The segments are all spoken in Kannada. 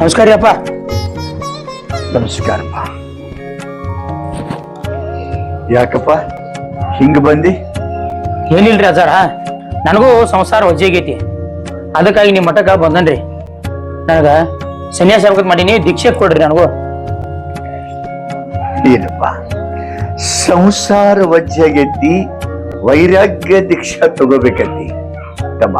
ನಮಸ್ಕಾರ ಅಪ್ಪ. ನಮಸ್ಕಾರಪ್ಪ. ಯಾಕಪ್ಪ ಹಿಂಗ ಬಂದಿ? ಏನಿಲ್ರಿ ಅಜ್ಜಾರ, ನನಗೂ ಸಂಸಾರ ಹೊಜ್ಜೆಗೈತಿ, ಅದಕ್ಕಾಗಿ ನಿಮ್ಮ ಮಠಕ್ಕೆ ಬಂದನ್ರಿ. ನನಗ ಸನ್ಯಾಸ ಆಗ್ಬೇಕಂತ ಮಾಡೀನಿ, ದೀಕ್ಷೆ ಕೊಡ್ರಿ ನನಗೂ. ಏನಪ್ಪ ಸಂಸಾರ ವಜ್ಜಾಗೈತಿ, ವೈರಾಗ್ಯ ದೀಕ್ಷಾ ತಗೋಬೇಕತಿ ತಮ್ಮ.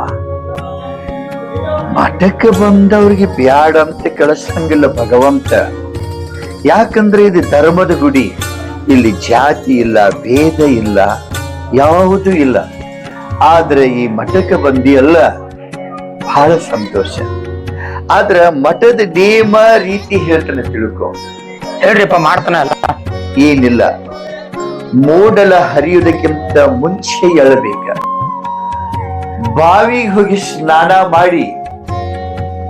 ಮಠಕ್ಕೆ ಬಂದವ್ರಿಗೆ ಬ್ಯಾಡ ಅಂತ ಕಳಿಸಂಗಿಲ್ಲ ಭಗವಂತ. ಯಾಕಂದ್ರೆ ಇದು ಧರ್ಮದ ಗುಡಿ, ಇಲ್ಲಿ ಜಾತಿ ಇಲ್ಲ, ಭೇದ ಇಲ್ಲ, ಯಾವುದೂ ಇಲ್ಲ. ಆದ್ರೆ ಈ ಮಠಕ್ಕೆ ಬಂದಿಯಲ್ಲ, ಬಹಳ ಸಂತೋಷ. ಆದ್ರ ಮಠದ ನೇಮ ರೀತಿ ಹೇಳ್ತಾನೆ, ತಿಳ್ಕೊ. ಹೇಳ್ರಿಪ್ಪ, ಮಾಡ್ತಾನಲ್ಲ. ಏನಿಲ್ಲ, ಮೂಡಲ ಹರಿಯುವುದಕ್ಕಿಂತ ಮುಂಚೆ ಎಳಬೇಕ. ಬಾವಿಗೆ ಹೋಗಿ ಸ್ನಾನ ಮಾಡಿ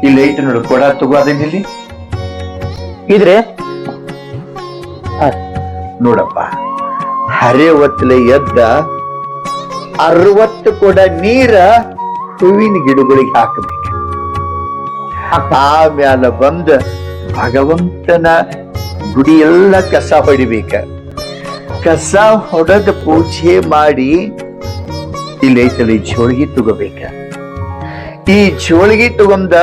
ಇಲ್ಲಿ ಐತೆ ನೋಡು ಕೊಡ, ತಗೋದೇನಿಲ್ಲಿ ಇದ್ರಿ ನೋಡಪ್ಪ. ಹರೆ ಹೊತ್ತಲೆ ಎದ್ದ 60 ಕೊಡ ನೀರ ಹೂವಿನ ಗಿಡಗಳಿಗೆ ಹಾಕಬೇಕು. ಆಮ್ಯಾಲ ಬಂದ ಭಗವಂತನ ಗುಡಿ ಎಲ್ಲ ಕಸ ಹೊಡಿಬೇಕ. ಕಸ ಹೊಡೆದ ಪೂಜೆ ಮಾಡಿ ಇಲ್ಲಿ ಐತಲ್ಲಿ ಜೋಳಿಗೆ ತಗೋಬೇಕ. ಈ ಜೋಳಿಗೆ ತಗೊಂಡ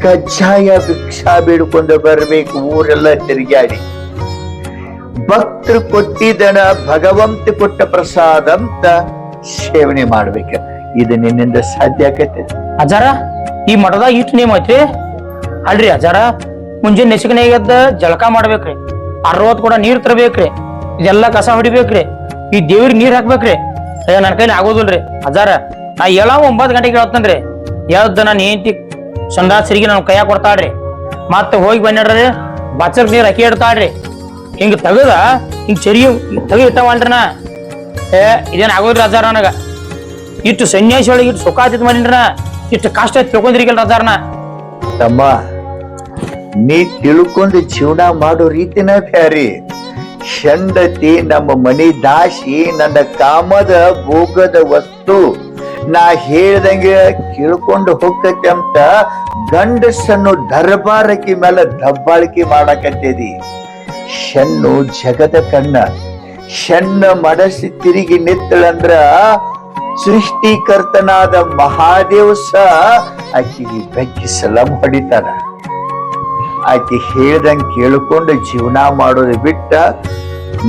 ಕಜ್ಜಾಯ ಭಿಕ್ಷಾ ಬೇಡ್ಕೊಂಡು ಬರ್ಬೇಕು, ಊರೆಲ್ಲ ತಿರುಗಾಡಿ. ಭಕ್ತರು ಕೊಟ್ಟಿದ್ದನ ಭಗವಂತ ಕೊಟ್ಟ ಪ್ರಸಾದ ಅಂತ ಸೇವನೆ ಮಾಡ್ಬೇಕ. ಇದು ನಿನ್ನಿಂದ ಸಾಧ್ಯ ಆಕೈತೆ ಅಜ್ಜಾರ? ಈ ಮಠದಾಗ ಇಷ್ಟು ನೇಮ್ ಐತ್ರಿ ಅಲ್ರಿ ಅಜ್ಜಾರ? ಮುಂಜಾನೆ ನೆಸಕನೆ ಎದ್ದ ಜಳಕ ಮಾಡ್ಬೇಕ್ರಿ, 60 ಕೂಡ ನೀರ್ ತರಬೇಕ್ರಿ, ಇದೆಲ್ಲ ಕಸ ಹೊಡಿಬೇಕ್ರಿ, ಈ ದೇವ್ರಿಗೆ ನೀರ್ ಹಾಕ್ಬೇಕ್ರಿ. ನನ್ನ ಕೈಲಿ ಆಗೋದಿಲ್ರಿ ಅಜ್ಜಾರ. ನಾ 9 ಗಂಟೆಗೆ ಹೇಳ್ತೇನ್ರಿ, ಎದ್ದ ನಾನು ಹೆಂಡತಿ ಸಂಡಾಸರಿಗೆ ನಾನು ಕೈಯಾಗ ಕೊಡ್ತಾಳ್ರಿ, ಮತ್ತೆ ಹೋಗಿ ಬಂದ್ರಿ ಬಚ್ಚರ್ಕ್ ನೀರ್ ಹಾಕಿ ಇಡ್ತಾಳ್ರಿ. ಹಿಂಗ ತೆಗದ ಹಿಂಗ ಚರಿ ತೆಗಿ ಇರ್ತಾವಲ್ರಿ. ನಾ ಇದೇನ್ ಆಗೋದ್ರಿ ಅಜ್ಜಾರ? ನನಗ ಇಷ್ಟು ಸನ್ಯಾಸಿ ಒಳಗೆ ಇಟ್ಟು ಸುಖ ಆತಿತ್ ಮಾಡಿನ್ರಿ, ನಾ ಇಷ್ಟು ಕಷ್ಟ ತಿಳ್ಕೊಂಡಿರಿಕಲ್ರಿ ಅಜ್ಜಾರನ. ತಮ್ಮ, ನೀ ತಿಳ್ಕೊಂಡು ಜೀವನ ಮಾಡೋ ರೀತಿನ ಬ್ಯಾರಿ. ಹೆಂಡತಿ ನಮ್ಮ ಮನಿ ದಾಸಿ, ನನ್ನ ಕಾಮದ ಭೋಗದ ವಸ್ತು, ನಾ ಹೇಳ್ದಂಗೆ ಕೇಳ್ಕೊಂಡು ಹೋಗ್ತೈತಿ ಅಂತ ಗಂಡಸನ್ನು ದರ್ಬಾರಕಿ ಮೇಲೆ ದಬ್ಬಾಳಿಕೆ ಮಾಡಕತ್ತೇದಿ. ಹೆಣ್ಣು ಜಗದ ಕಣ್ಣ, ಹೆಣ್ಣ ಮನಸ್ಸಿ ತಿರುಗಿ ನಿತ್ತಳಂದ್ರ ಸೃಷ್ಟಿಕರ್ತನಾದ ಮಹಾದೇವಸ ಆಕೆಗೆ ಬೆಕ್ಕಿ ಸಲಾಂ ಹೊಡಿತಾನ. ಆಕೆ ಹೇಳ್ದಂಗೆ ಕೇಳ್ಕೊಂಡು ಜೀವನ ಮಾಡೋದು ಬಿಟ್ಟ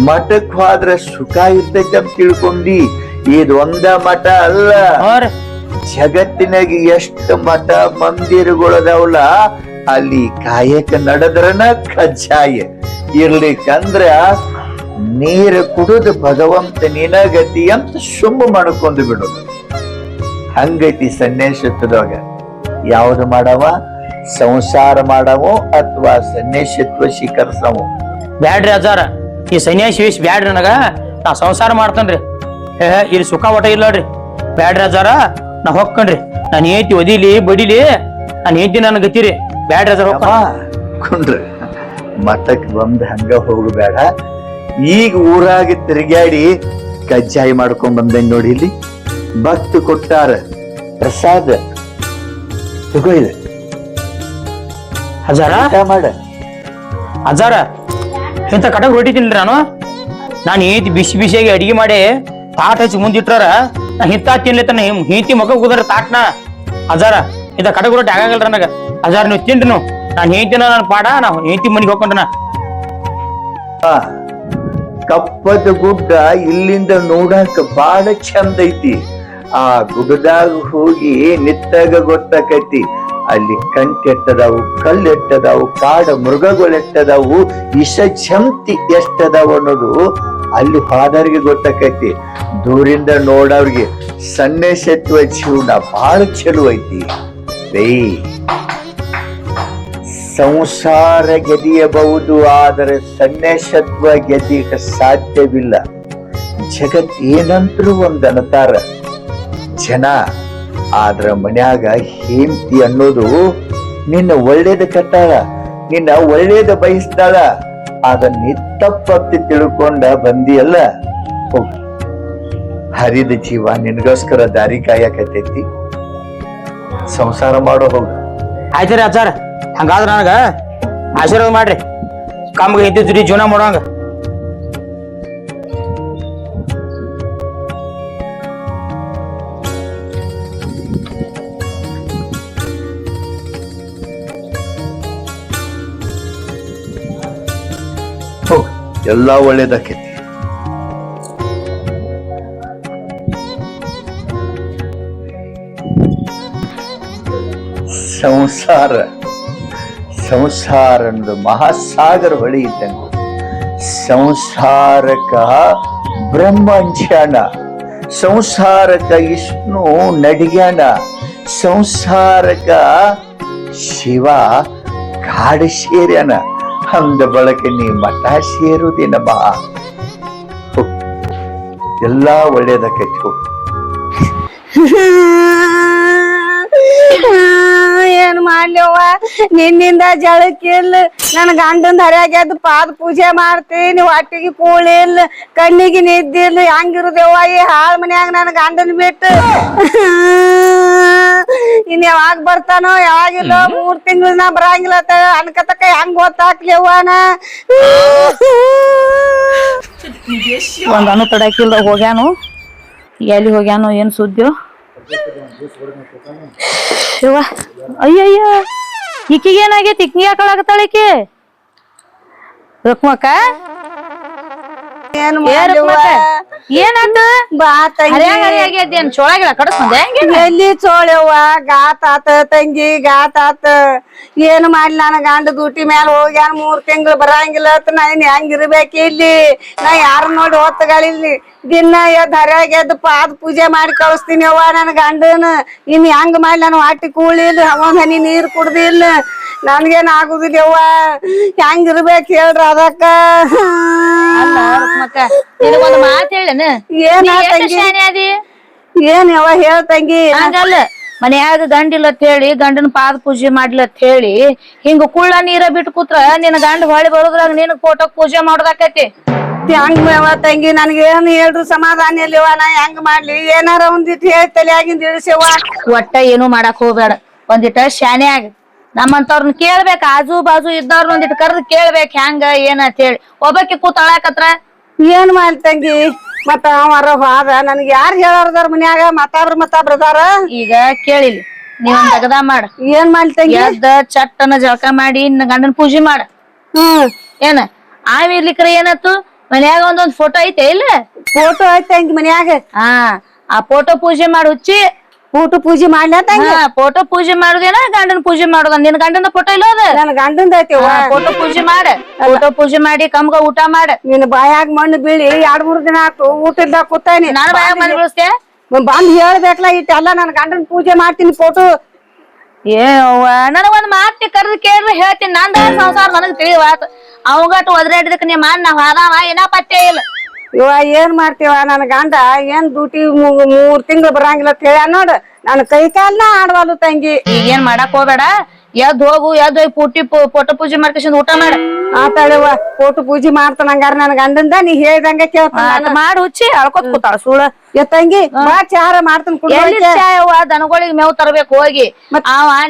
ಮಠಕ್ ಹೋದ್ರ ಸುಖ ಇರ್ತೈತಿ ಅಂತ ತಿಳ್ಕೊಂಡಿ. ಇದು ಒಂದ ಮಠ ಅಲ್ಲ, ಜಗತ್ತಿನಾಗ ಎಷ್ಟು ಮಠ ಮಂದಿರಗಳದಾವಲ್ಲ, ಅಲ್ಲಿ ಕಾಯಕ ನಡೆದ್ರನ ಕಜ್ಜಾಯ. ಇರ್ಲಿಕ್ಕಂದ್ರ ನೀರು ಕುಡಿದು ಭಗವಂತ ನಿನಗತಿ ಅಂತ ಸುಮ್ಮ ಮಾಡ್ಕೊಂಡು ಬಿಡೋದು. ಹಂಗೈತಿ ಸನ್ಯಾಸತ್ವದಾಗ. ಯಾವ್ದು ಮಾಡವ? ಸಂಸಾರ ಮಾಡವೋ ಅಥವಾ ಸನ್ಯಾಸತ್ವ ಸ್ವೀಕರಿಸವೋ? ಬ್ಯಾಡ್ರಿ ಅಜ್ಜಾರ, ಈ ಸನ್ಯಾಸಿ ವೇಷ ಬ್ಯಾಡ್ರಿ ನನಗ. ನಾ ಸಂಸಾರ ಮಾಡ್ತೇನ್ರಿ, ಇಲ್ಲಿ ಸುಖ ಒಟ ಇಲ್ಲಡ್ರಿ. ಬ್ಯಾಡ್ರಿ ಅಜ್ಜಾರ, ನಾ ಹೊಕ್ಕನ್ರಿ. ನಾನು ಏತಿ ಒದಿಲಿ ಬಡಿಲಿ, ನಾನು ಏತಿ ನನ್ನ ಗತಿರಿ. ಬ್ಯಾಡ್ರಿ ಅಜ್ಜಾರ, ಕುಂಡ್ರಿ. ಮಠಕ್ ಬಂದ್ ಹಂಗ ಹೋಗಬೇಡ. ಈಗ ಊರಾಗ ತಿರುಗಾಡಿ ಕಜ್ಜಾಯ ಮಾಡ್ಕೊಂಡ್ ಬಂದಂಗ ನೋಡಿ. ಇಲ್ಲಿ ಭಕ್ತ ಕೊಟ್ಟಾರ ಪ್ರಸಾದ, ತಗೋ ಇದೆ ಅಜ್ಜಾರ. ಮಾಡ ಅಜ್ಜಾರ, ಇಂಥ ಕಟಕ್ ರೊಟ್ಟಿ ತಿನ್ರಿ ನಾನು ಏತಿ ಬಿಸಿ ಬಿಸಿಯಾಗಿ ಅಡಿಗೆ ಮಾಡಿ ತಾಟ್ ಹಚ್ಚಿ ಮುಂದಿಟ್ಟಾರ. ನಾ ಹಿಂತ ತಿನ್ಲಿತ್ತ ಹಿಂತಿ ಮಕ್ಕ ಕೂದ್ರ ತಾಟ್ನ. ಅಜ್ಜಾರ, ಇಂಥ ಕಟಕ್ ರೊಟ್ಟಿ ಆಗಲ್ರ ನನಗ. ಅಜ್ಜಾರ, ನೀವು ತಿನ್ರಿ. ನಾನು ಹೇಳ್ತೀನ, ನನ್ನ ಪಾಡ, ನಾವು ಹೆಂಡತಿ ಮನೆಗೆ ಹೋಗ್ಕೊಂಡ್ರ. ಕಪ್ಪದ ಗುಡ್ಡ ಇಲ್ಲಿಂದ ನೋಡಾಕ ಬಾಳ ಚಂದ ಐತಿ. ಆ ಗುಡ್ಡದಾಗ ಹೋಗಿ ನಿತ್ತಾಗ ಗೊತ್ತಾಕೈತಿ, ಅಲ್ಲಿ ಕಂಟೆಟ್ಟದಾವು, ಕಲ್ಲೆಟ್ಟದಾವು, ಕಾಡ ಮೃಗಗಳು ಎಟ್ಟದಾವು, ವಿಷ ಜಂತಿ ಎಷ್ಟದಾವು ಅನ್ನೋದು ಅಲ್ಲಿ ಹೋದವ್ರಿಗೆ ಗೊತ್ತಾಕೈತಿ. ದೂರಿಂದ ನೋಡವ್ರಿಗೆ ಸನ್ಯಾಸತ್ವ ಜೀವನ ಬಹಳ ಚಲೋ ಐತಿ. ಸಂಸಾರ ಗೆದಿಯಬಹುದು, ಆದರೆ ಸನ್ಯಾಸತ್ವ ಗೆದಿಯಕ ಸಾಧ್ಯವಿಲ್ಲ. ಜಗತ್ ಏನಂತರೂ ಒಂದ್ ಅನ್ನತಾರ ಜನ. ಆದ್ರ ಮನ್ಯಾಗ ಹೇಂತಿ ಅನ್ನೋದು ನಿನ್ನ ಒಳ್ಳೇದ ಕಟ್ಟಾಳ, ನಿನ್ನ ಒಳ್ಳೇದ ಬಯಸ್ತಾಳ. ಅದನ್ನ ತಪ್ಪತ್ತಿ ತಿಳ್ಕೊಂಡ ಬಂದಿಯಲ್ಲ, ಹೋಗಿ ಹರಿದ ಜೀವ ನಿನ್ಗೋಸ್ಕರ ದಾರಿ ಕಾಯಕತೈತಿ. ಸಂಸಾರ ಮಾಡೋ ಹೋಗ. ಆಯ್ತಾರಿ ಅಜ್ಜಾರ, ಹಂಗಾದ್ರ ನನಗ ಆಶೀರ್ವಾದ ಮಾಡ್ರಿ, ಕಮ್ಗೆ ಇದ್ದಿದ್ರಿ ಜೀವನ ಮಾಡೋಂಗ. ಹೋಗ್, ಎಲ್ಲ ಒಳ್ಳೇದಾಕೈತಿ. ಸಂಸಾರ ಸಂಸಾರ ಅನ್ನೋದು ಮಹಾಸಾಗರ ಹೊಳಿ ಇದ್ದಂಗೆ. ಸಂಸಾರಕ ಬ್ರಹ್ಮಂಜಾನ, ಸಂಸಾರಕ ವಿಷ್ಣು ನಡಿಗ್ಯಾನ, ಸಂಸಾರಕ ಶಿವ ಕಾಡು ಸೇರ್ಯಾನ. ಅಂದ ಬಳಕೆ ನೀ ಮಠ ಸೇರುದಿನಮ್ಮ. ಎಲ್ಲ ಒಳ್ಳೇದಕ್ಕೈತಿ. ಏನ್ ಮಾಡ್ಲಿವ, ನಿನ್ನಿಂದ ಜಳಕ್ಕಿಲ್ಲ, ನನ್ ಗಂಡಂದ ಹರ್ಯಾಗ್ಯದ ಪಾದ ಪೂಜೆ ಮಾಡ್ತೀನಿ, ಹೊಟ್ಟಿಗೆ ಕೂಳಿಲ್ಲ, ಕಣ್ಣಿಗೆ ನಿದ್ದಿಲ್ಲ, ಹೆಂಗಿರುದೇವ ಈ ಹಾಳ್ ಮನ್ಯಾಗ ನನ್ ಗಂಡನ್ ಬಿಟ್ಟು. ಇನ್ ಯಾವಾಗ ಬರ್ತಾನೋ ಯಾವಾಗಿಲ್ಲ, 3 ತಿಂಗಳ ನಾ ಬರಂಗಿಲ್ಲ ಅನ್ಕತಕ್ಕ ಹೆಂಗ್ ಗೊತ್ತಾಕ್ಲಿವನ. ಒಂದ್ ಅನು ತಡಕಿಲ್ಲ, ಹೋಗ್ಯಾನು ಎಲ್ಲಿ ಹೋಗ್ಯಾನು ಏನ್ ಸುದ್ದಿಯೋ. ಅಯ್ಯಯ್ಯ ಈಕಿಗೆ ಏನಾಗೈತಿ? ಇಕ್ಕಿ ಯಾಕಳಾಗತ್ತಾಳ ಈಕಿ? ರುಕ್ಮಕ್ಕ ಏನ್ ಏನಾತ? ಬಾ ತಂಗಿ, ಚೋಳಾಗಿಲ್ಲ ಕಡಸ್ಕೊಂಡೆ ಎಲ್ಲಿ ಚೋಳೆವ್ವ, ಗಾತ್ ಆತ ತಂಗಿ, ಗಾತ್ ಆತ. ಏನು ಮಾಡ್ಲಿ, ನನ್ನ ಗಂಡ ಡ್ಯೂಟಿ ಮ್ಯಾಲ ಹೋಗ್ಯಾನ, 3 ತಿಂಗಳು ಬರಂಗಿಲ್ಲ. ನಾ ಇನ್ ಹೆಂಗಿರ್ಬೇಕು ಇಲ್ಲಿ? ನಾ ಯಾರ ನೋಡಿ ಹೊತ್ತಗಳಿಲ್ಲಿ, ದಿನ ಎದ್ದು ಹರ್ಯಾಗ ಎದ್ದು ಪಾದ ಪೂಜೆ ಮಾಡಿ ಕಳಿಸ್ತೀನಿ ಅವ್ವ ನನ್ನ ಗಂಡನ. ಇನ್ ಹೆಂಗ್ ಮಾಡ್ಲಿ? ನಾನು ಹೊಟ್ಟಿ ಕೂಳಿಲ್ಲ, ಒಂದ್ ಹನಿ ನೀರ್ ಕುಡ್ದಿಲ್ಲ, ನನ್ಗೇನ್ ಆಗುದಿಲ್ಲ ಅವ್ವ. ಹೆಂಗಿರ್ಬೇಕು ಹೇಳ್ರಿ ಅದಕ್ಕ? ಒಂದು ಮಾತು ಹೇಳೇನ? ಏನ್ ಯಾವ ಹೇಳ್ ತಂಗಿ? ಹಂಗಲ್ಲ, ಮನ್ಯಾಗ ಗಂಡಿಲ್ಲ ಅಂತ ಹೇಳಿ ಗಂಡನ ಪಾದ ಪೂಜೆ ಮಾಡ್ಲತ್ ಹೇಳಿ ಹಿಂಗ ಕುಳ್ಳ ನೀರ ಬಿಟ್ಟು ಕೂತ್ರ ನಿನ್ನ ಗಂಡ ಹೊಳಿ ಬರೋದ್ರಾಗ ನಿನ್ ಫೋಟೋ ಪೂಜೆ ಮಾಡೋದಾಕೈತಿ. ಹೆಂಗ್ ತಂಗಿ, ನನ್ಗೇನ್ ಹೇಳ್ರು ಸಮಾಧಾನ ಇಲ್ಲವ. ನಾ ಹೆಂಗ್ ಮಾಡ್ಲಿ? ಏನಾರ ಒಂದಿಟ್ಟು ಹೇಳಿ ತಲೆಯಾಗಿಂದ ಇಳಿಸವ್ವ. ಒಟ್ಟ ಏನು ಮಾಡಕ್ ಹೋಗ್ಬೇಡ, ಒಂದಿಟ ಶಾನೆ ಆಗ. ನಮ್ಮಂತವ್ರನ್ನ ಕೇಳ್ಬೇಕ, ಆಜು ಬಾಜು ಇದ್ದವ್ರನ್ನ ಒಂದಿಟ್ಟು ಕರ್ದು ಕೇಳ್ಬೇಕ್ ಹೆಂಗ ಏನಂತ ಹೇಳಿ. ಒಬ್ಬಾಕಿ ಕೂತ್ ಅಳಾಕತ್ರ ಏನ್ ಮಾಡ್ಲಿ ತಂಗಿ? ಮತ್ತ ಅವರ ಹೋದ, ನನ್ಗೆ ಯಾರು ಹೇಳೋರ್ದಾರ ಮನ್ಯಾಗ? ಮತ್ತಾಬ್ರ ಅದಾರ. ಈಗ ಕೇಳಿಲಿ, ನೀವ್ ತಗದ ಮಾಡ. ಏನ್ ಮಾಡ್ಲಿ ತಂಗಿ? ಎದ್ದ ಚಟ್ಟನ ಜಳಕ ಮಾಡಿ ನಿನ್ನ ಗಂಡನ ಪೂಜೆ ಮಾಡ. ಏನ ಇರ್ಲಿಕ್ರ ಏನಾತು? ಮನ್ಯಾಗ ಒಂದೊಂದ್ ಫೋಟೋ ಐತೆ ಇಲ್ಲ? ಫೋಟೋ ಐತೆ ತಂಗಿ ಮನ್ಯಾಗ. ಆ ಫೋಟೋ ಪೂಜೆ ಮಾಡು ಹುಚ್ಚಿ. ಫೋಟೋ ಪೂಜೆ ಮಾಡ್ಲ ತಂಗಿ? ಫೋಟೋ ಪೂಜೆ ಮಾಡುದೇನ ಗಂಡನ ಪೂಜೆ ಮಾಡುದ? ನಿನ್ ಗಂಡನ ಫೋಟೋ ಇಲ್ಲ ಅದ? ನನ್ ಗಂಡಂದ ಐತಿ. ಫೋಟೋ ಪೂಜೆ ಮಾಡ, ಫೋಟೋ ಪೂಜೆ ಮಾಡಿ ಕಮ್ಗ ಊಟ ಮಾಡ. ನಿನ್ ಬಾಯಾಗ ಮಣ್ಣು ಬೀಳಿ 2-3 ದಿನ ಆತು, ಊಟದ ಕೂತಾನಿ. ನಾನು ಬಾಯಾಗ ಮಣ್ಣು ಬೀಳಿಸ್ತೆ? ಬಂದ್ ಹೇಳ್ಬೇಕಲ್ಲ, ಇಟ್ಟೆಲ್ಲ ನನ್ ಗಂಡನ ಪೂಜೆ ಮಾಡ್ತೀನಿ ಫೋಟೋ. ನನಗೊಂದ್ ಮಾತಿ ಕರೆದು ಕೇಳಿದ್ರೆ ಹೇಳ್ತೀನಿ. ನಂದ ಸಂಸಾರ ನನಗ್ ತಿಳಿವಾತ. ಅವಂಗಟ್ಟು ಒದ್ರಾಡಿದಕ್ ನೀ ಮಾಡ್ ನಾವ್ ಆದಾವ ಏನ ಪತ್ತೆ ಇಲ್ಲ. ಇವ ಏನ್ ಮಾಡ್ತೀವ? ನನ್ ಗಂಡ ಏನ್ ಡ್ಯೂಟಿ 3 ತಿಂಗಳು ಬರಂಗಿಲ್ಲ ಅಂತ ಹೇಳ ನೋಡ್, ನನ್ ಕೈ ಕಾಲ್ನ ಆಡ್ವಾಲು ತಂಗಿ. ಈಗೇನ್ ಮಾಡಕ್ ಹೋಗ್ಬೇಡ, ಎದ್ ಹೋಗಿ ಫೋಟೋ ಪೂಜೆ ಮಾಡ್ಕೇಶನ್ ಊಟ ಮಾಡ. ಆತಾಳವ, ಫೋಟೋ ಪೂಜೆ ಮಾಡ್ತಾನ ಹಂಗಾರ ನನ್ ಗಂಡಂದ. ನೀ ಹೇಳ್ದಂಗ ಕೇಳ್ತಾನ. ಮಾಡ್ ಹುಚ್ಚಿ ಅಳ್ಕೊತ್ ಕೂತಾಳ ಸುಳ. ತಂಗಿ ಬಾ, ಚಾರ ಮಾಡ್ತಾನ. ದನಗಳಿಗೆ ಮೇವ್ ತರ್ಬೇಕು ಹೋಗಿ.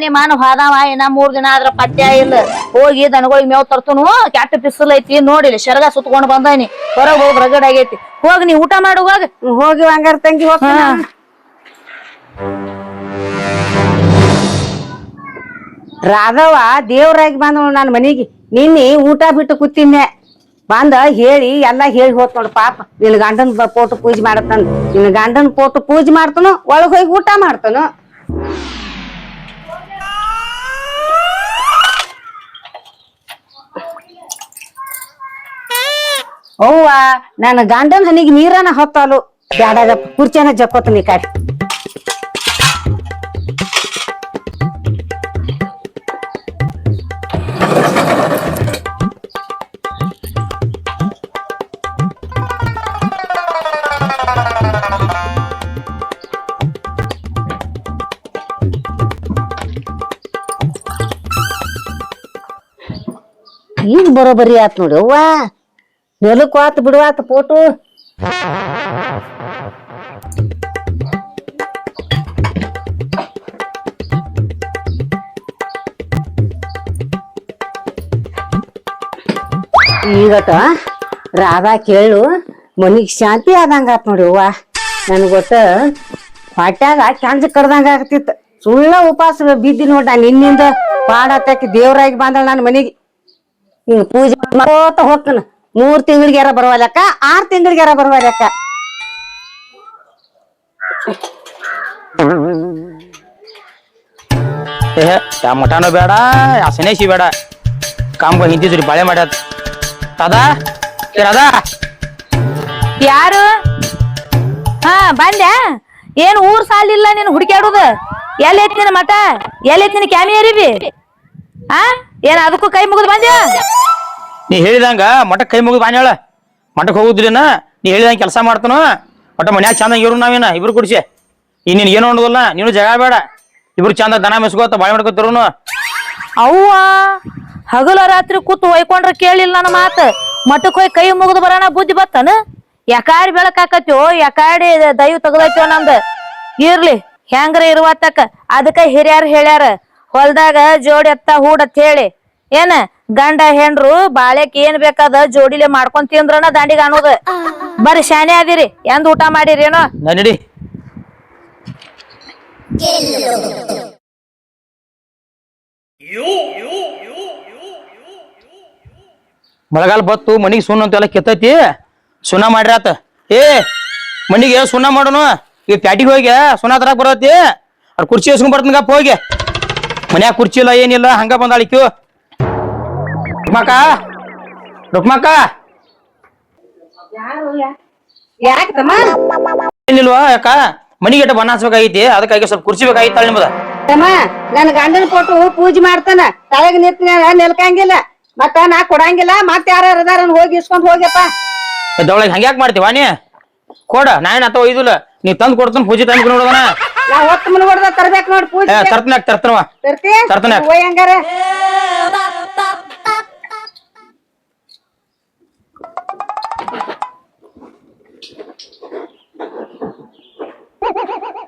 ನಿಮ್ಮನ ಹೋದವ ಇನ್ನ 3 ದಿನ ಆದ್ರ ಪತ್ಯ ಇಲ್ಲ. ಹೋಗಿ ದನಗಳಿಗೆ ಮೇವ್ ತರ್ತನು. ಕೆಟ್ಟ ಬಿಸಿಲು ಐತಿ ನೋಡಿಲಿ, ಶರ್ಗ ಸುತ್ಕೊಂಡ್ ಬಂದಾನಿ, ಹೊರಗ್ ಹೋಗಿ ರಗಡ್ ಆಗೈತಿ. ಹೋಗಿ ನೀ ಊಟ ಮಾಡು ಹೋಗ. ಹೋಗಿ ಹಂಗಾರ ತಂಗಿ ಹೋಗ. ರಾಧವ ದೇವ್ರಾಗಿ ಬಂದಳು ನನ್ನ ಮನಿಗೆ. ನಿನ್ನೆ ಊಟ ಬಿಟ್ಟು ಕೂತಿನ್ನೆ, ಬಂದ ಹೇಳಿ ಎಲ್ಲಾ ಹೇಳಿ ಹೋತ್ ನೋಡು. ಪಾಪ ನಿನ್ ಗಂಡನ್ ಫೋಟೋ ಪೂಜೆ ಮಾಡತ್ತಂದ. ನಿನ್ ಗಂಡನ್ ಫೋಟೋ ಪೂಜೆ ಮಾಡ್ತಾನು, ಒಳಗ್ ಹೋಗಿ ಊಟ ಮಾಡ್ತಾನು. ಅವ್ವ, ನನ್ನ ಗಂಡನ ಹನಿಗೆ ನೀರನ ಹೊತ್ತಲು ಬ್ಯಾಡಾಗ ಕುರ್ಚೆನ ಜಕ್ಕೋತನಿ ಕಾಡಿ. ಈಗ ಬರೋಬರಿ ಆತ್ ನೋಡಿ. ಅವ್ವ, ನೆಲಕ್ ಆತ್ ಬಿಡುವಾತ ಫೋಟೋ. ಈಗಟ ರಾಧಾ ಕೇಳು ಮನಿಗ್ ಶಾಂತಿ ಆದಂಗ ಆತ್ ನೋಡಿ ಅವ್ವ. ನನ್ ಗೊತ್ತ ಹೊಟ್ಯಾಗ ಕೆಂಜ ಕಡ್ದಂಗ ಆಗ್ತಿತ್ತು. ಸುಳ್ಳ ಉಪವಾಸ ಬಿದ್ದಿ ನೋಡ ನಿನ್ನಿಂದ ಪಾಡತ್ತಾಕಿ ದೇವ್ರಾಗಿ ಬಂದಳ ನನ್ನ ಮನಿಗೆ. ಹಿಂಗ ಪೂಜೆ ಮಾಡೋತ ಹೋಗ್ತಾನ. 3 ತಿಂಗಳಿಗ್ಯಾರ ಬರುವಲ್ಲಕ್ಕ, 6 ತಿಂಗಳಿಗ್ಯಾರ ಬರುವಲ್ಲಕ್ಕ. ಯಾ ಮಠಾನು ಬೇಡ, ಯಾ ಸನೇಶಿ ಬೇಡ. ಕಾಮ್ಗ ಹಿಂದಿದ್ರಿ ಬಾಳೆ ಮಾಡ್ಯಾದ. ರಾಧಾ, ರಾಧಾ ಯಾರು? ಹಾ ಬಂದ್ಯಾ? ಏನ್ ಊರ್ ಸಾಲಿಲ್ಲ ನೀನ್ ಹುಡುಕ್ಯಾಡುದ? ಎಲ್ಲೈತ್ ನಿನ್ ಮಠ? ಎಲ್ಲೈತ್ ನಿನ್ ಕ್ಯಾಮಿ ಅರಿವಿ? ಆ ಏನ್ ಅದಕ್ಕೂ ಕೈ ಮುಗಿದ್ ಬಂದ್ಯಾ? ನೀ ಹೇಳಿದಂಗ ಮಠಕ್ ಕೈ ಮುಗಿದ್ ಬಾನ್ಯಾಳ. ಮಠಕ್ ಹೋಗುದ್ರಿನ ನೀ ಹೇಳಿದಂಗ ಕೆಲಸ ಮಾಡ್ತಾನು. ಒಟ್ಟ ಮನ್ಯಾಗ ಚಂದ ಇವ್ರು ನಾವೇನ ಇಬ್ರು ಕುಡ್ಸಿ. ಈಗ ನೀನ್ ಏನು ನೋಡುದಲ್ಲ, ನೀನು ಜಗ ಬೇಡ. ಇಬ್ರು ಚಂದ ದನ ಮೆಸ್ಕೋತ ಬಾಳೆ ಮಾಡ್ಕೋತಿರುನು. ಅವ್ವ ಹಗಲ ರಾತ್ರಿ ಕೂತು ಒಯ್ಕೊಂಡ್ರ ಕೇಳಿಲ್ಲ ನನ್ನ ಮಾತ. ಮಠಕ್ ಹೋಗಿ ಕೈ ಮುಗಿದು ಬರೋಣ ಬುದ್ಧಿ ಬತ್ತನ? ಯಾಕಾಡಿ ಬೆಳಕಾಕತ್ಯೋ, ಯಾಕಾಡಿ ದೈವ ತಗದೈತ್ಯೋ ನಮ್ದ. ಇರ್ಲಿ ಹೆಂಗ್ರ ಇರುವತ್ತಕ್ಕ. ಅದಕ್ಕ ಹಿರಿಯರ್ ಹೇಳ್ಯಾರ, ಹೊಲ್ದಾಗ ಜೋಡಿ ಎತ್ತ ಹೂಡತ್ ಹೇಳಿ. ಏನ ಗಂಡ ಹೆಂಡ್ರು ಬಾಳೆಕ್ ಏನ್ ಬೇಕಾದ ಜೋಡಿಲೆ ಮಾಡ್ಕೊಂಡ್ ತಿಂದ್ರನ ದಾಂಡಿಗೆ ಅನ್ನೋದು. ಬರ್ರಿ ಶಾನೆ ಅದಿರಿ, ಎಂದ್ ಊಟ ಮಾಡಿರಿ ಏನೋ? ನಡಿ. ಮಳೆಗಾಲ ಬತ್ತು, ಮನಿಗೆ ಸುಣ್ಣ ಅಂತೆಲ್ಲ ಕೆತ್ತೈತಿ. ಸುಣ್ಣ ಮಾಡ್ರಾತ. ಮನಿಗೆ ಸುಣ್ಣ ಮಾಡೋನು. ಈಗ ಪ್ಯಾಟಿಗೆ ಹೋಗಿ ಸುಣ್ಣ ತರಕ್ ಬರತಿ. ಅವ್ರ ಕುರ್ಚಿ ಎಸ್ಕೊಂಡ್ ಬರ್ತನಗಪ್ಪ ಹೋಗಿ. ಮನ್ಯಾಗ ಕುರ್ಚಿ ಇಲ್ಲ ಏನಿಲ್ಲ, ಹಂಗ ಬಂದಾಳಿಕ್ಯು. ರುಕ್ಮಕ್ಕ ಏನಿಲ್ವಾ? ಯಾಕ ಮನಿಗೆ ಬಣ್ಣ ಹಚ್ಬೇಕಾಗೈತಿ, ಅದಕ್ಕಾಗಿ ಸ್ವಲ್ಪ ಕುರ್ಚಿ ಬೇಕಾಗಿತ್ತಾಳ ನಿಮ್ಮದ. ನನ್ ಗಂಡನ ಕೊಟ್ಟು ಪೂಜೆ ಮಾಡ್ತಾನ. ತಳಗ ನಿಂತ ನಿಲ್ಕಂಗಿಲ್ಲ, ಮತ್ತ ನಾ ಕೊಡಂಗಿಲ್ಲ. ಮತ್ ಯಾರ ಅದಾರ ಹೋಗಿ ಇಸ್ಕೊಂಡ್ ಹೋಗ್ಯಪ್ಪ. ದೊಳಗೆ ಹಂಗ್ಯಾಕ್ ಮಾಡ್ತೀವ ನೀ? ಕೊಡ, ನಾಯನ್ ಅಥವಾ ಒಯ್ದಿಲ್ಲ. ನೀ ತಂದ್ ಕೊಡ್ತಾನ ಪೂಜೆ ತಂದ್ ನೋಡೋದನ. ನಾ ಹೊತ್ತು ಮುನ್ಗೊಡ್ದ ತರ್ಬೇಕ್ ನೋಡ್ ಪೂಜೆ. ತರ್ತನವ ತರ್ತನ. ಹೋಯ್ ಹಂಗಾರ.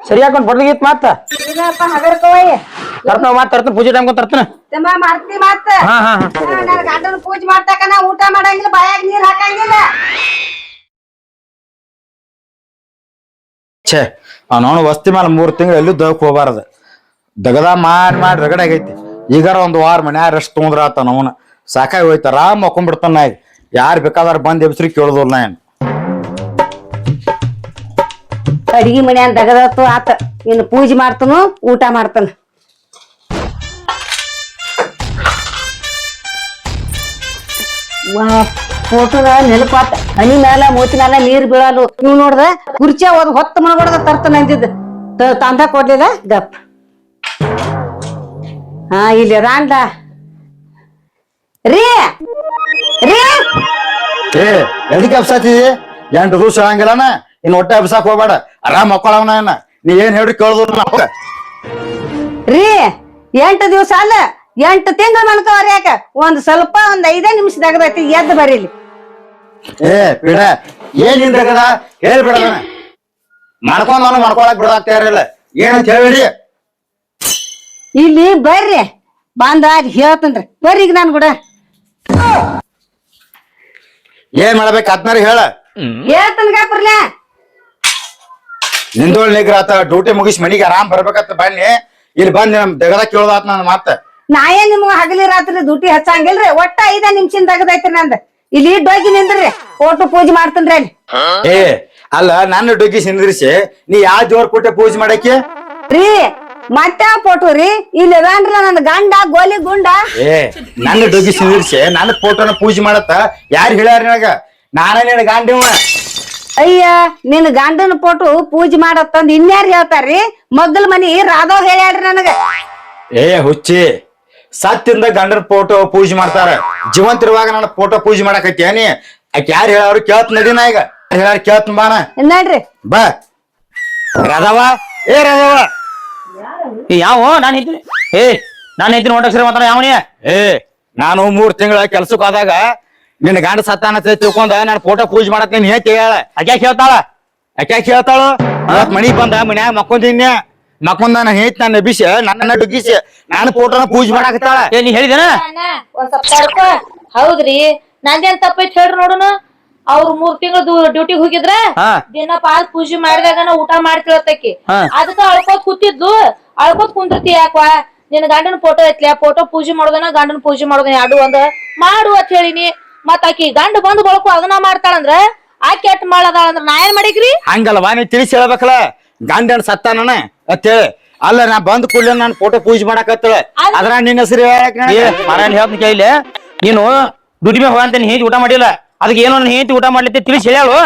ಸರಿ ಹಾಕೊಂಡ್ ಬಡ್ಲಿಗಿತ್ ಮಾತ ತರ್ತನ. ಮಾತ್ ತರ್ತನ, ಪೂಜೆ ಟೈಮ್ ತರ್ತನ. ಮಾಡ್ತಿ ಮತ್ತ. ನನ್ ಗಂಡನ ಪೂಜೆ ಮಾಡ್ತಾಕ ನಾ ಊಟ ಮಾಡಂಗಿಲ್ಲ, ಬಾಯಾಗ ನೀರ್ ಹಾಕಂಗಿಲ್ಲ. ಛೇ ಅವನವನು ವಸ್ತಿ ಮೇಲೆ 3 ತಿಂಗಳು ಎಲ್ಲೂ ದಗಕ್ ಹೋಗಬಾರ್ದು. ದಗದ ಮಾಡಿ ರಗಡ ಆಗೈತಿ. ಈಗಾರ 1 ವಾರ ಮನ್ಯಾಗ ರೆಸ್ಟ್ ತೊಗೊಂಡ್ರ ಆತ. ಅವನ ಸಾಕಾಗಿ ಹೋಯ್ತ, ಆರಾಮ್ ಮಕ್ಕೊಂಡ್ಬಿಡ್ತಾನ. ಈಗ ಯಾರು ಬೇಕಾದಾರ ಬಂದ್ ಎಬ್ಸ್ರಿ ಕೇಳುದಿಲ್ಲ. ಏನ್ ಅಡಿಗೆ ಮನ್ಯಾನ ದಗದತ್ತು ಆತ. ಇನ್ನು ಪೂಜೆ ಮಾಡ್ತಾನು, ಊಟ ಮಾಡ್ತಾನ. ಫೋಟೋದ ನೆನಪಾತ. ಹನಿ ಮ್ಯಾಲ ಮೂತಿ ಮ್ಯಾಲ ನೀರ್ ಬೀಳಲು. ನೀವು ನೋಡ್ದ ಕುರ್ಚಿ ಹೋದ್ ಹೊತ್ತು ಮನಗೊಡದ ತರ್ತಾನ ಅಂದಿದ್ದ. ತಂದ ಕೊಡ್ಲಿಲ್ಲ ಗಪ್. ಹಾ ಇಲ್ಲಿ ರಾಂಡ ರೀ ರೀ ಎದಕ್ಕೆ ಅಬ್ಸಾತಿ? 8 ದಿವಸ ಹೇಳಂಗಿಲ್ಲನ. ಇನ್ ಹೊಟ್ಟೆ ಅಬ್ಸಾಕ್ ಹೋಗ್ಬೇಡ, ಆರಾಮ್ ಮಕ್ಕಳವನ. ನೀ ಏನ್ ಹೇಳ್ರಿ ಕೇಳುದಿಲ್ಲ. ರೀ 8 ದಿವಸ ಅಲ್ಲ, 8 ತಿಂಗಳು ಮನ್ಕವ್ರ. ಯಾಕ ಒಂದ್ ಸ್ವಲ್ಪ 5 ನಿಮಿಷದಾಗದೈತಿ. ಎದ್ದು ಬರೀಲಿ. ಬಿಡ, ಏನ್ ಹಿಂದಗದ ಹೇಳ್ಬಿಡ. ಮಾಡ್ಕೊಂಡ್ ನಾನು ಮಾಡ್ಕೊಳಕ್ ಬಿಡಾಕ್ತಾ ಇರಲಿಲ್ಲ. ಏನಂತ ಹೇಳಿ ಇಲ್ಲಿ ಬರ್ರಿ. ಬಂದ ಹೇಳ್ತನ್ರಿ. ಬರ್ರಿ ಈಗ ನಾನ್ ಕೂಡ ಏನ್ ಮಾಡ್ಬೇಕು ಅದ್ನಾರ ಹೇಳ. ಹೇಳ್ತನ್ಗಪ್ರಲ್ಲ. ನಿಂದೋಳ್ ನಿಗ್ರಾತ ಡ್ಯೂಟಿ ಮುಗಿಸ್ ಮನಿಗೆ ಆರಾಮ್ ಬರ್ಬೇಕತ್ತ ಬನ್ನಿ. ಇಲ್ಲಿ ಬಂದ್ ದಗದ ಕೇಳೋದಾತ್ ನನ್ ಮಾತ. ನಾ ಏನ್ ನಿಮ್ಗ ಹಗಲಿ ರಾತ್ರಿ ಡ್ಯೂಟಿ ಹಚ್ಚಂಗಿಲ್ರಿ. ಒಟ್ಟ 5 ನಿಮಿಷ ತಗದೈತ್ರಿ ನಂದ. ಇಲ್ಲಿ ಡೋಗಿ ನಿಂದ್ರಿ, ಫೋಟೋ ಪೂಜೆ ಮಾಡ್ತನ್ರಿ ಅಲ್ಲಿ. ಅಲ್ಲ, ನನ್ನ ಡೊಗ್ಗಿ ಸಿಂದ್ರಿಸಿ ನೀ ಯಾವ ದೇವ್ರ ಕೊಟ್ಟೆ ಪೂಜೆ ಮಾಡಕ್ಕೆ? ರೀ ಮತ್ತೆ ಫೋಟೋ ರೀ. ಇಲ್ಲಿ ಅದಾನ್ರಿ ನನ್ನ ಗಂಡ ಗೋಲಿ ಗುಂಡ. ನನ್ನ ಡೊಗ್ಗಿ ಸಿಂದ್ರಿಸಿ ನನ್ನ ಫೋಟೋನ ಪೂಜೆ ಮಾಡತ್ತ ಯಾರು ಹೇಳ್ಯಾರ ನಿನಗ? ನಾನ ನಿನ್ನ ಗಂಡಿವ. ಅಯ್ಯ, ನಿನ್ ಗಂಡನ ಫೋಟೋ ಪೂಜೆ ಮಾಡತ್ತಂದ್ ಇನ್ಯಾರು ಹೇಳ್ತಾರ್ರಿ? ಮಗ್ಗಲ್ ಮನಿ ರಾಧವ್ ಹೇಳ್ಯಾಡ್ರಿ ನನಗ. ಹುಚ್ಚಿ, ಸತ್ತಿಂದ ಗಂಡನ ಫೋಟೋ ಪೂಜೆ ಮಾಡ್ತಾರ. ಜೀವಂತಿರುವಾಗ ನನ್ನ ಫೋಟೋ ಪೂಜೆ ಮಾಡಕತ್ಯಾನಿ? ಆಕೆ ಯಾರು ಹೇಳವ್ರು ಕೇಳತ್ ನಡಿನ. ಈಗ ಹೇಳಾರ ಕೇಳತ್ ಬಾನ ನೋಡ್ರಿ. ಬಾ ರಾಧವ. ರಾಧವ ಯಾವ ನಾನು ಹೇಳ್ತೀನಿ. ನಾನು ಹೇಳ್ತೀನಿ ಹೊಟ್ಟೆ ಮಾತಾಡ ಯಾವನಿ. ನಾನು 3 ತಿಂಗಳ ಕೆಲ್ಸಕ್ಕೆ ಹೋದಾಗ ನಿನ್ನ ಗಂಡ ಸತ್ತಾನ ತಿಳ್ಕೊಂಡ ನಾನು ಫೋಟೋ ಪೂಜೆ ಮಾಡಕ್ ನೀನ್ ಹೇಳ್ತಿ ಹೇಳ. ಆಕೆ ಹೇಳ್ತಾಳ. ಯಾಕೆ ಹೇಳ್ತಾಳು? ಮನಿಗ್ ಬಂದ ಮನ್ಯಾಗ ಮಕ್ಕೊಂದಿನ್ಯ ಮಕ್ಕೊಂದ ನಾನು ಹೇಳ್ತಿ. ನನ್ನ ಬಿಸಿ ನನ್ನ ಡುಗ್ಗಿಸಿ ನಾನು ಫೋಟೋನ ಪೂಜೆ ಮಾಡಾಕತ್ತಾಳ. ನೀ ಹೇಳಿದೇನ? ಒಂದ್ ಸ್ವಲ್ಪ ತಡ್ಕೊ. ಹೌದ್ರಿ, ನಂದೇನ್ ತಪ್ಪೈತ್ ಹೇಳ್ರಿ ನೋಡುನು. ಅವ್ರು 3 ತಿಂಗಳು ಡ್ಯೂಟಿಗೆ ಹೋಗಿದ್ರ ಹಾ. ದಿನ ಪಾಲ್ ಪೂಜೆ ಮಾಡಿದಾಗ ಊಟ ಮಾಡ್ತಿರತ್ತಕಿ. ಹಾ. ಅದಕ್ಕ ಅಳ್ಕೋತ್ ಕೂತಿದ್ಲು. ಅಳ್ಕೋತ್ ಕುಂದ್ರತಿ ಯಾಕವಾ ನಿನ್ ಗಂಡನ ಫೋಟೋ ಐತ್ಲ, ಫೋಟೋ ಪೂಜೆ ಮಾಡೋದನ ಗಂಡನ ಪೂಜೆ ಮಾಡೋದನ ಎರಡು ಒಂದ್ ಮಾಡು ಅಂತ ಹೇಳಿನಿ. ಮತ್ ಆಕಿ ಗಂಡ ಬಂದ್ ಬಳಕು ಅದನ್ನ ಮಾಡ್ತಾಳಂದ್ರ ಆಕಿ ಎಟ್ ಮಾಡದಾಳ ಅಂದ್ರ ನಾ ಏನ್ ಮಾಡಿಕ್ರಿ? ಹಂಗಲ್ವಾ ನೀ ತಿಳಿಸಿ ಹೇಳ್ಬೇಕಲ್ಲ ಗಂಡನ ಸತ್ತಾನ ಅಂತೇಳಿ. ಅಲ್ಲ ನಾ ಬಂದ್ ಕೂಡಲೇ ನಾನು ಫೋಟೋ ಪೂಜೆ ಮಾಡಕತ್ತಳ ಅದ್ರ ನಿನ್ನ ಹೆಸರು ಮಾರಾಯಣ ಹೇಳ್ತೀನಿ ಕೇಳಿ, ನೀನು ಡ್ಯೂಟಿ ಮೇಲೆ ಹೋಗಂತ ಹೇಂತಿ ಊಟ ಮಾಡಿಲ್ಲ, ಅದಕ್ಕೆ ಏನೋ ಹೇಂತಿ ಊಟ ಮಾಡ್ಲಿಕ್ಕೆ ತಿಳಿಸಿ ಹೇಳು.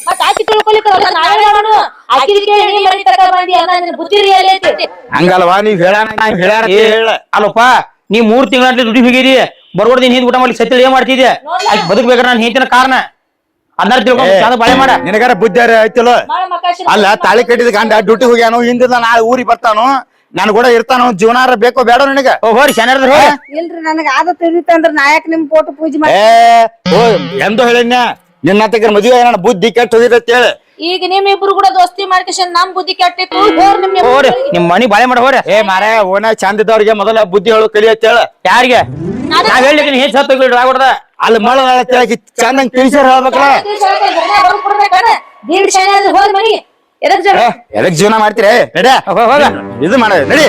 ಮತ್ ಆಕಿ ತಿಳ್ಕೊಲಿಕ್ಕಲ್ಲ ನಾವೇ ಮಾಡೋಣ. ಆಕಿ ಕೇಳಿ ನೀ ಮನೆ ತಕ ಬಂದಿ ಅನ್ನ ನಿನ್ ಬುದ್ಧಿ ರಿಯಲ್ ಐತಿ. ಹಂಗಲ್ವಾ ನೀವ್ ಹೇಳ ಅಲ್ಲಪ್ಪ ನೀ 3 ತಿಂಗಳ ದುಡ್ಡಿ ಹೋಗಿರಿ, ಬರ್ಬೋದ್ ನೀನ್ ಊಟ ಮಾಡ್ಲಿಕ್ಕೆ ಸತ್ಯ ಏನ್ ಮಾಡ್ತಿದ್ದೆ? ಆಕಿ ಬದುಕ್ಬೇಕಾದ್ರೆ ನಾನು ಹೇಳ್ತಿನ ಕಾರಣ ಅದನ್ನ ತಿಳ್ಕೊಂಡು ಬಾಳೆ ಮಾಡ. ನಿನಗಾರ ಬುದ್ಧಿ ಐತಿಲ್ಲ. ಬಾಳ ಮಕಾಶಿ ಅಲ್ಲ ತಾಳಿ ಕಟ್ಟಿದ ಗಂಡ ಡ್ಯೂಟಿ ಹೋಗ್ಯಾನು, ಹಿಂದಿಲ್ಲ ನಾಳೆ ಊರಿಗೆ ಬರ್ತಾನು, ನನ್ ಕೂಡ ಇರ್ತಾನು, ಜೀವನಾರ ಬೇಕೋ ಬೇಡ ನಿನಗ? ಹೋರಿ ಶಾನ್ಯಾರ್ದ್ರ ಹೋರಿ. ಇಲ್ರಿ ನನಗ ಆದ ತಿಳಿತಂದ್ರ ನಾಯಕ್ ನಿಮ್ ಫೋಟೋ ಪೂಜೆ ಮಾಡಿ ಎಂದು ಹೇಳಿನ ನಿನ್ನ ತಗ ಮದುವೆ ಏನ ಬುದ್ಧಿ ಕೆಟ್ಟ ಹೋಗಿದ ಹೇಳಿ. ಈಗ ನಿಮ್ಮಿಬ್ರು ಕೂಡ ದೋಸ್ತಿ ಮಾಡ್ಕೇಶನ್ ನಮ್ ಬುದ್ಧಿ ಕೆಟ್ಟಿತ್ತು. ಹೋರಿ ನಿಮ್ ಮನಿ ಬಾಳೆ ಮಾಡ ಹೋರಿ. ಮಾರೇ ಓನ ಚಂದ ಇದ್ದವ್ರಿಗೆ ಮೊದಲ ಬುದ್ಧಿ ಹೇಳು ಕಲಿಯತ್ ಹೇಳ. ಯಾರಿಗೆ ನಾವ್ ಹೇಳಿಕ್ಕೆ ಹೆಚ್ಚು ಹತ್ತು ಹೋಗ್ಬಿಡ್ದ ಅಲ್ಲಿ ಮಳ ಚಂದಂಗ್ ತಿಳಿಸ್ಯಾರ ಹೇಳ್ಬೇಕಲ್ಲ. ಎದಕ್ ಎದಕ್ ಜೀವನ ಮಾಡ್ತೀರಿ? ಇದು ಮಾಡ ನಡಿ.